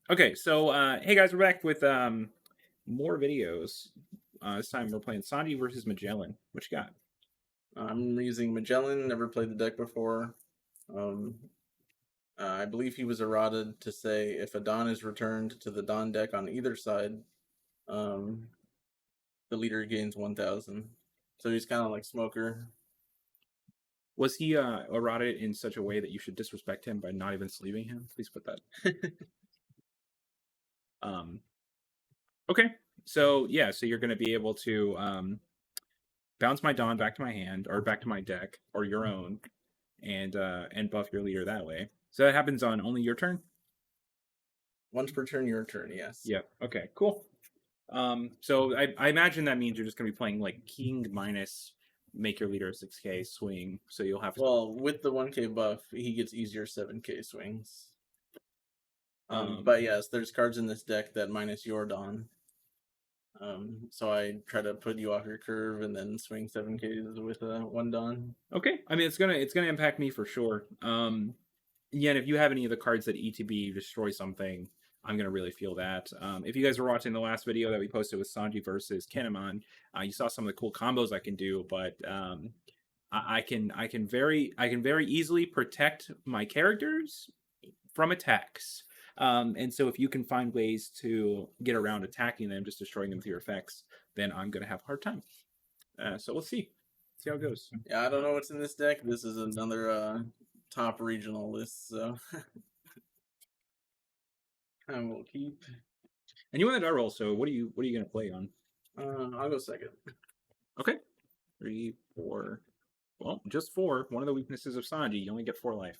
Okay, so hey guys, we're back with more videos. This time we're playing Sanji versus Magellan. What you got? I'm using Magellan, never played the deck before. Um, I believe he was errated to say if a Don is returned to the Don deck on either side, um, the leader gains 1,000. So he's kind of like Smoker. Was he eroded in such a way that you should disrespect him by not even sleeving him? Please put that. Um, okay, so yeah, so you're going to be able to bounce my Dawn back to my hand or back to my deck or your own, and buff your leader that way. So that happens on only your turn. Once per turn, your turn, yes. Yeah. Okay. Cool. So I imagine that means you're just gonna be playing like King minus make your leader a 6K swing, so you'll have to. Well, with the 1K buff, he gets easier 7K swings. Um, But yes, there's cards in this deck that minus your Don. So I try to put you off your curve and then swing 7Ks with one Don. okay, I mean it's gonna impact me for sure. Yeah, and if you have any of the cards that ETB destroy something, I'm gonna really feel that. If you guys were watching the last video that we posted with Sanji versus Kinemon, you saw some of the cool combos I can do, but I can very easily protect my characters from attacks. And so if you can find ways to get around attacking them, just destroying them with your effects, then I'm gonna have a hard time. So we'll see how it goes. Yeah, I don't know what's in this deck. This is another top regional list, so I will keep. And you won the die roll, so what are you gonna play on? I'll go second. Okay, 3, 4. Well, just 4. One of the weaknesses of Sanji, you only get 4 life.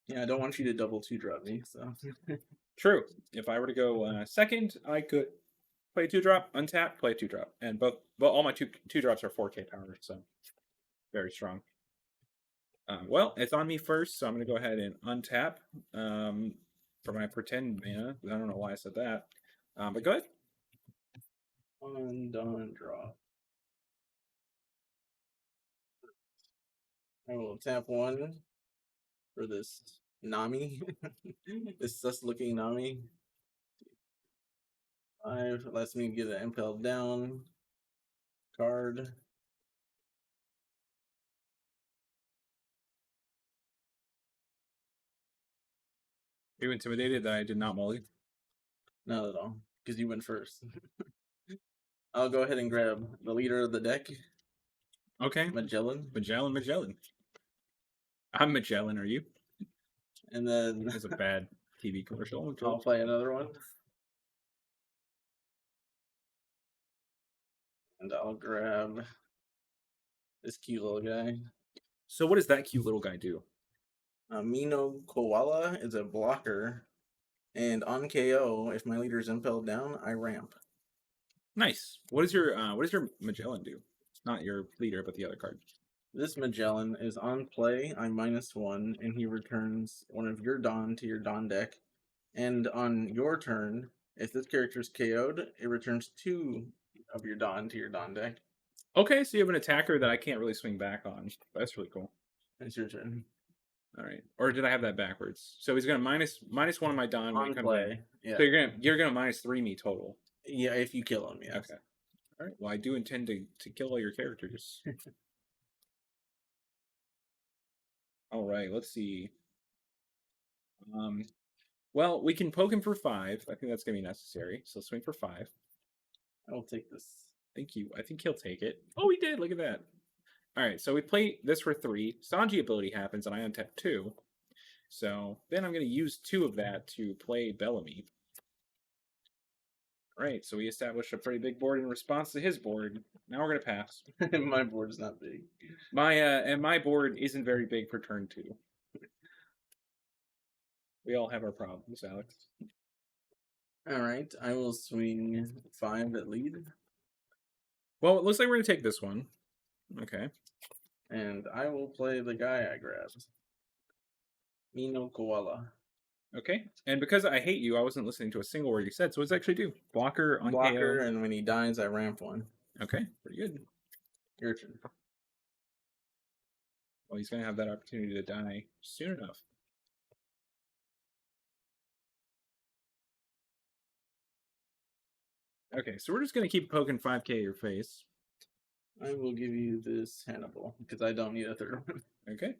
Yeah, I don't want you to double two drop me. So True. If I were to go second, I could play 2 drop, untap, play 2 drop, and but all my two drops are 4K power, so very strong. Well, it's on me first, so I'm going to go ahead and untap for my pretend mana. I don't know why I said that, but go ahead. undone drop. I will tap one for this Nami. This sus looking Nami. 5 lets me get an impelled down card. Are you intimidated that I did not molly? Not at all, because you went first. I'll go ahead and grab the leader of the deck, Okay, Magellan, Magellan. I'm Magellan. Are you? and then That was a bad TV commercial. I'll play another one. And I'll grab this cute little guy. So what does that cute little guy do? Mino Koala is a blocker, and on KO, if my leader is impelled down, I ramp. Nice. What does your Magellan do? It's not your leader, but the other card. This Magellan is on play, I -1, and he returns one of your Don to your Don deck. And on your turn, if this character is KO'd, it returns 2 of your Don to your Don deck. Okay, so you have an attacker that I can't really swing back on. That's really cool. It's your turn. All right. Or did I have that backwards? So he's gonna minus one of my Don when he On comes in. play, yeah. So you're gonna -3 me total. Yeah, if you kill him, yes. Okay. All right. Well, I do intend to kill all your characters. All right. Let's see. Um. Well, we can poke him for 5. I think that's gonna be necessary. So swing for 5. I will take this. Thank you. I think he'll take it. Oh, he did. Look at that. All right. So we play this for 3. Sanji ability happens, and I untap 2. So then I'm going to use 2 of that to play Bellamy. All right. So we established a pretty big board in response to his board. Now we're going to pass. My board is not big. My board isn't very big for turn 2. We all have our problems, Alex. All right, I will swing 5 at lead. Well, it looks like we're going to take this one. Okay. And I will play the guy I grabbed. Mino Koala. Okay. And because I hate you, I wasn't listening to a single word you said. So what does it actually do? Blocker on Blocker, KO. and when he dies, I ramp 1. Okay. Pretty good. Your turn. Well, he's going to have that opportunity to die soon enough. Okay, so we're just gonna keep poking 5K your face. I will give you this Hannibal because I don't need a third one. Okay.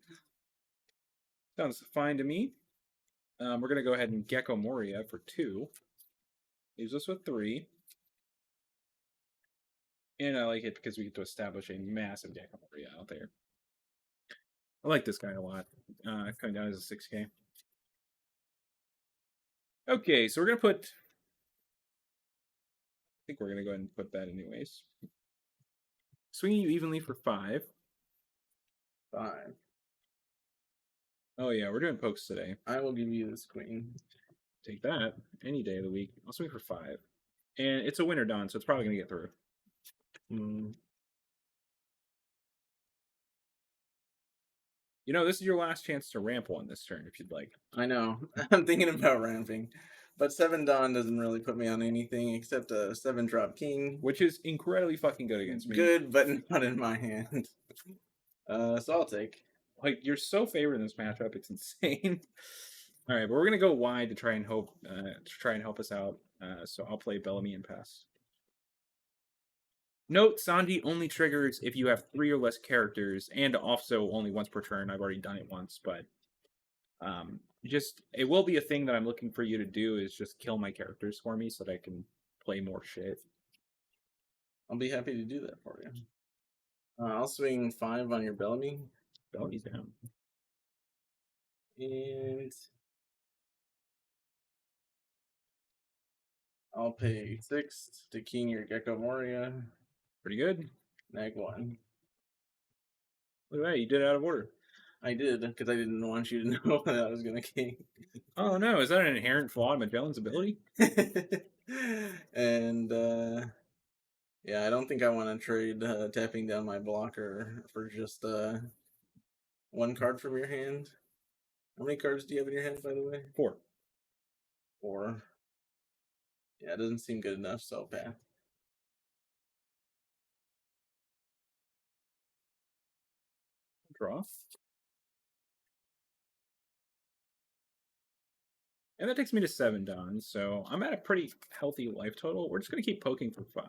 Sounds fine to me. We're gonna go ahead and Gecko Moria for 2. Leaves us with 3. And I like it because we get to establish a massive Gecko Moria out there. I like this guy a lot. Coming down as a 6K. Okay, so we're gonna put. I think we're gonna go ahead and put that anyways. Swinging you evenly for 5. 5. Oh yeah, we're doing pokes today. I will give you this queen. Take that any day of the week. I'll swing for 5. And it's a winter dawn, so it's probably gonna get through. You know, this is your last chance to ramp one this turn if you'd like. I know. I'm thinking about ramping. But 7 Dawn doesn't really put me on anything except a 7-drop king. Which is incredibly fucking good against me. Good, but not in my hand. So I'll take. Like, you're so favored in this matchup, it's insane. All right, but we're gonna go wide to try and help us out. So I'll play Bellamy and pass. Note, Sanji only triggers if you have 3 or less characters, and also only once per turn. I've already done it once, but just it will be a thing that I'm looking for you to do is just kill my characters for me so that I can play more shit. I'll be happy to do that for you. I'll swing 5 on your Bellamy. Bellamy's down. And I'll pay 6 to king your Gecko Moria. Pretty good. Nag 1. Look at that, you did it out of order. I did, because I didn't want you to know that I was going to king. Oh no, is that an inherent flaw in Magellan's ability? And yeah, I don't think I want to trade tapping down my blocker for just 1 card from your hand. How many cards do you have in your hand, by the way? 4. 4. Yeah, it doesn't seem good enough, so pass. Draw. And that takes me to 7 Dawn, so I'm at a pretty healthy life total. We're just going to keep poking for 5.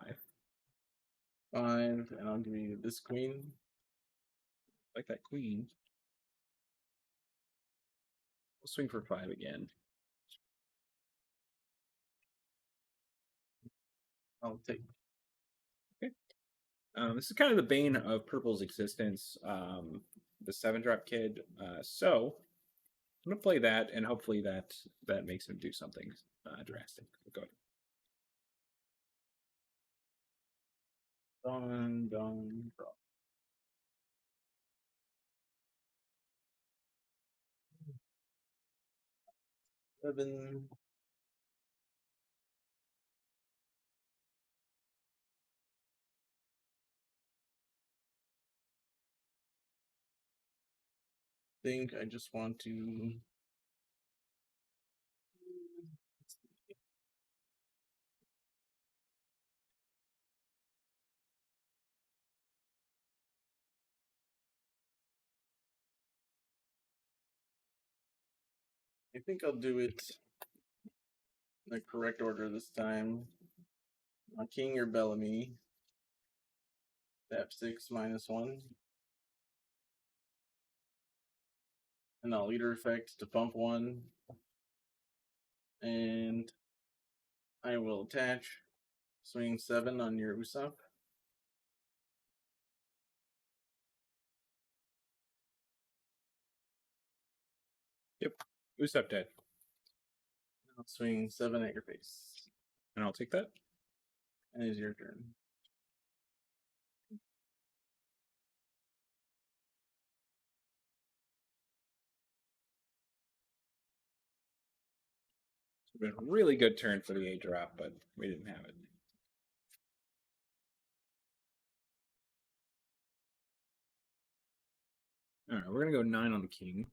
5, and I'll give you this queen. Like that queen. We'll swing for 5 again. I'll take. Okay. This is kind of the bane of Purple's existence, the 7-drop kid. So I'm going to play that, and hopefully that makes him do something drastic. Go ahead. Dawn, draw. Seven. Think I just want to. I think I'll do it in the correct order this time. I'll king your Bellamy. Tap 6 -1. And I'll leader effect to pump 1. And I will attach swing 7 on your Usopp. Yep. Usopp dead. I'll swing 7 at your face. And I'll take that. And it's your turn. It's been a really good turn for the 8-drop, but we didn't have it. Alright, we're going to go 9 on the king.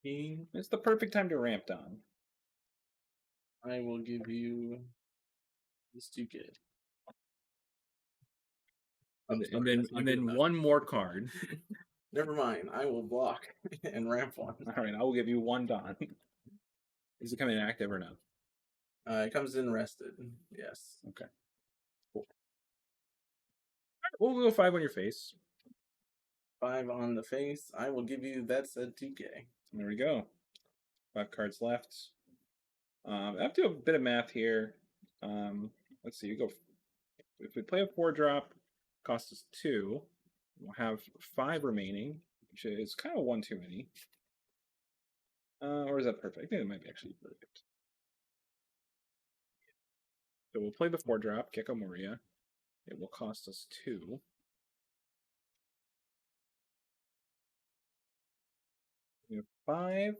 King. It's the perfect time to ramp down. I will give you this 2K. And then one more card. Never mind. I will block and ramp 1. All right, I will give you 1 Dawn. Is it coming active or no? It comes in rested. Yes. Okay. Cool. All right, we'll go 5 on your face. 5 on the face. I will give you that said 2K. There we go. 5 cards left. I have to do a bit of math here. Let's see. We go. If we play a 4-drop, costs us 2. We'll have 5 remaining, which is kind of 1 too many. Or is that perfect? I think it might be actually perfect. So we'll play the 4-drop, Gecko Moria. It will cost us 2. We have 5.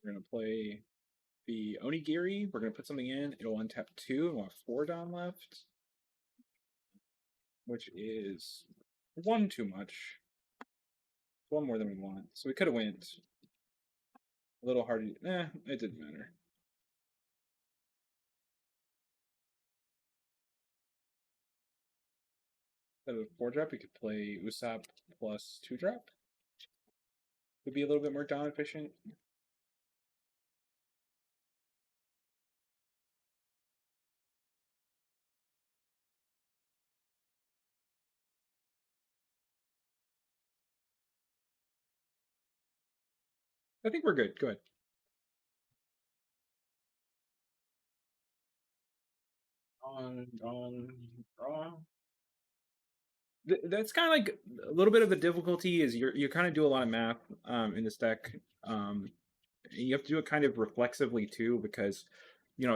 We're going to play the Onigiri. We're going to put something in. It'll untap 2, and we'll have 4 down left, which is 1 too much. 1 more than we want. So we could have went a little hard. It didn't matter. Instead of a 4-drop, we could play Usopp plus 2-drop. Would be a little bit more down efficient. I think we're good. Go ahead. Draw. That's kind of like a little bit of the difficulty is you kind of do a lot of math in this deck. You have to do it kind of reflexively too, because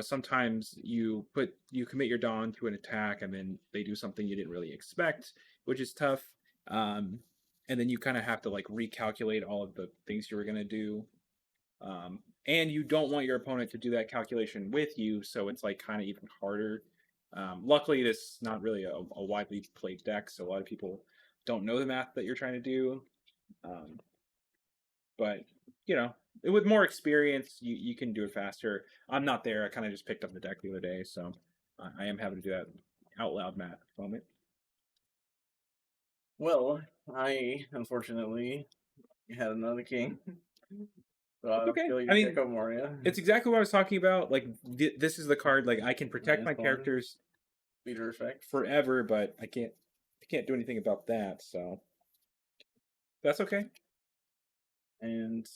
sometimes you commit your Dawn to an attack and then they do something you didn't really expect, which is tough. And then you kind of have to like recalculate all of the things you were gonna do. And you don't want your opponent to do that calculation with you, so it's like kind of even harder. Luckily, this is not really a widely played deck, so a lot of people don't know the math that you're trying to do. But with more experience, you can do it faster. I'm not there. I kind of just picked up the deck the other day, so I am having to do that out loud math at the moment. Well, I unfortunately had another king. So It's okay. I mean, Moria. It's exactly what I was talking about. Like this is the card. Like I can protect my characters leader effect forever, but I can't do anything about that. So that's okay. And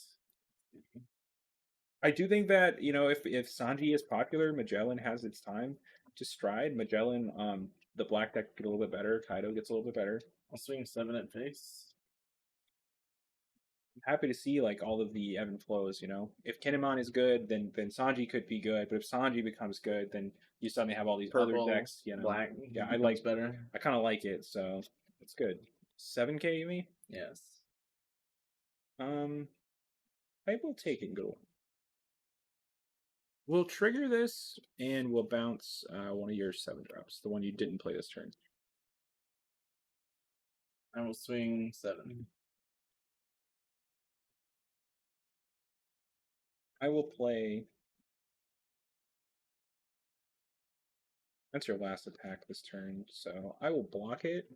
I do think that if Sanji is popular, Magellan has its time to stride. Magellan, the black deck get a little bit better. Kaido gets a little bit better. I'll swing 7 at face. I'm happy to see like all of the ebb and flows. If Kinemon is good, then Sanji could be good. But if Sanji becomes good, then you suddenly have all these Purple, other decks. Black. Yeah, I like better. I kind of like it, so it's good. 7K, you mean? Yes. I will take it and go. We'll trigger this, and we'll bounce one of your 7-drops, the one you didn't play this turn. I will swing 7. I will play. That's your last attack this turn, so I will block it,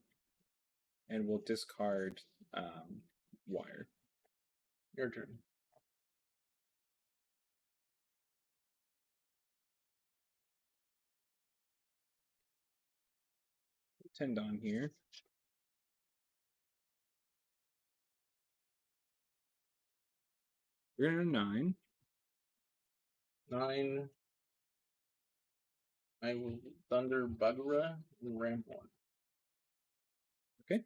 and we'll discard Wire. Your turn. Tendon here. We're gonna 9. 9. I will Thunder Bagura and ramp 1. Okay.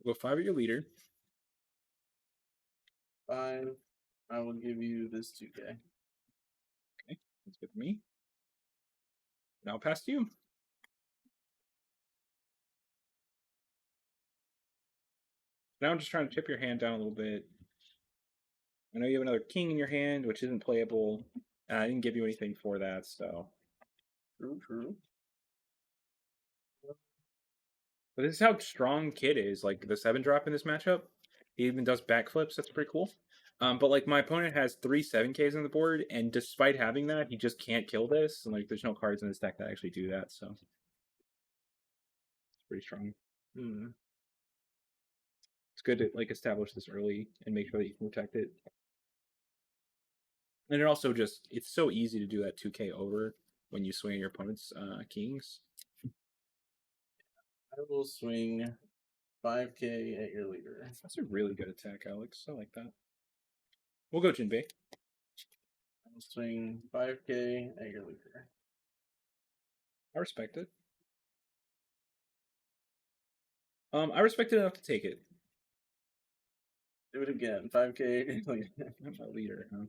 We'll go 5 at your leader. 5. I will give you this 2K. Okay, that's good for me. Now pass to you. Now I'm just trying to chip your hand down a little bit. I know you have another king in your hand, which isn't playable. And I didn't give you anything for that, so. True. But this is how strong Kid is. Like the 7-drop in this matchup, he even does backflips. That's pretty cool. But like my opponent has 3 7Ks on the board, and despite having that, he just can't kill this. And like there's no cards in this deck that actually do that. So Pretty strong. Hmm. It's good to like establish this early and make sure that you can protect it. And it also just it's so easy to do that 2k over when you swing your opponent's kings. I will swing 5k at your leader. That's a really good attack, Alex. I like that. We'll go Jinbei. I will swing 5k at your leader. I respect it. I respect it enough to take it. Do it again. 5k at your leader. I'm my leader, huh?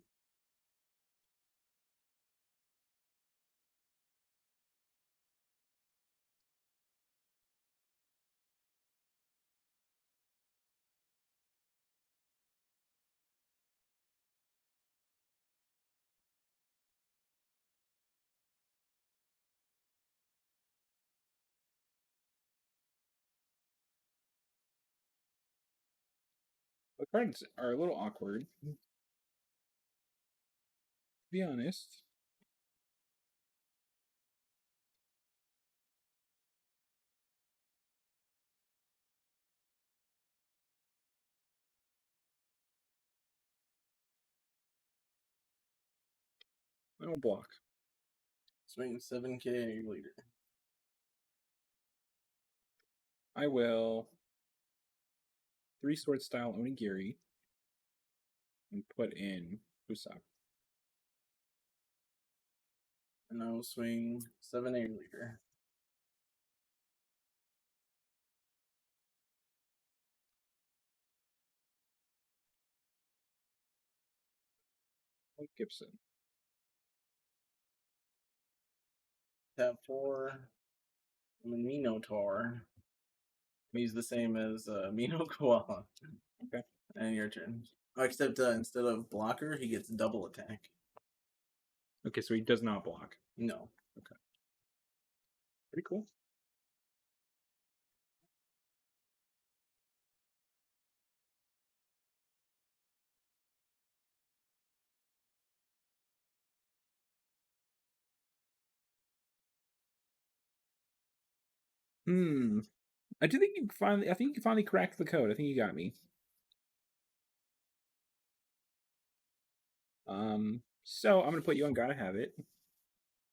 The cards are a little awkward. To be honest. I don't block. Swing 7k at your leader. I will 3-sword style Onigiri and put in Usopp. And I will swing 7 at your leader. Gibson. Tap 4. I'm a Minotaur. He's the same as Mino Koala. Okay. And your turn. Except instead of blocker, he gets double attack. Okay, so he does not block. No. Okay. Pretty cool. I do think you finally. I think you finally cracked the code. I think you got me. So I'm gonna put you on Gotta Have It.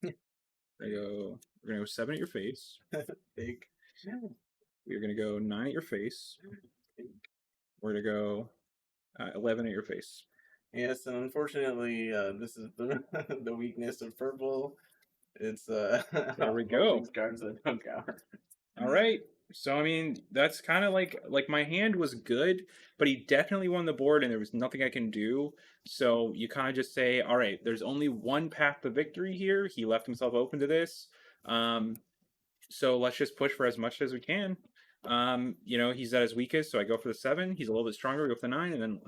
We're gonna go 7 at your face. Big. We're gonna go 9 at your face. We're gonna go 11 at your face. Yes, and unfortunately, this is the the weakness of purple. It's there we go. These cards that don't counter. All right. So I mean, that's kind of like my hand was good, but he definitely won the board, and there was nothing I can do. So you kind of just say, all right, there's only one path to victory here. He left himself open to this. So let's just push for as much as we can. He's at his weakest, so I go for the 7. He's a little bit stronger, we go for the 9, and then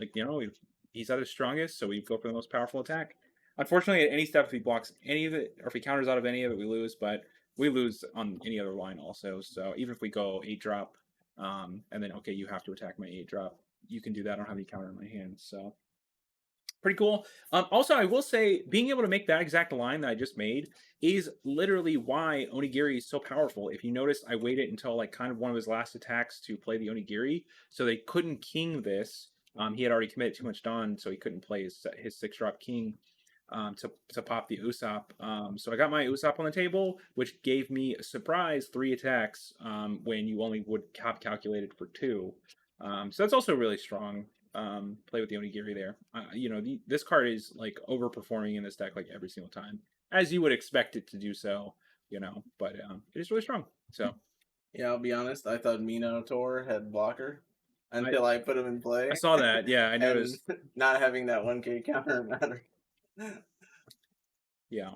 he's at his strongest, so we go for the most powerful attack. Unfortunately, at any step, if he blocks any of it, or if he counters out of any of it, we lose. But we lose on any other line also. So even if we go 8-drop, and then okay, you have to attack my 8-drop, you can do that. I don't have any counter in my hand, so pretty cool. Also, I will say, being able to make that exact line that I just made is literally why Onigiri is so powerful. If you notice, I waited until like kind of one of his last attacks to play the Onigiri, so they couldn't king this. He had already committed too much Dawn, so he couldn't play his 6-drop king to pop the Usopp. So I got my Usopp on the table, which gave me a surprise 3 attacks when you only would have calculated for 2. So that's also really strong. Play with the Onigiri there. This card is like overperforming in this deck like every single time, as you would expect it to do so. But it is really strong. So yeah, I'll be honest. I thought Minotaur had blocker until I put him in play. I saw that. Yeah, I noticed. Not having that 1k counter mattered. Yeah.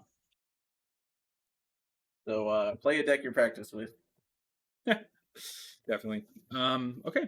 So play a deck you practice with. Definitely. Okay.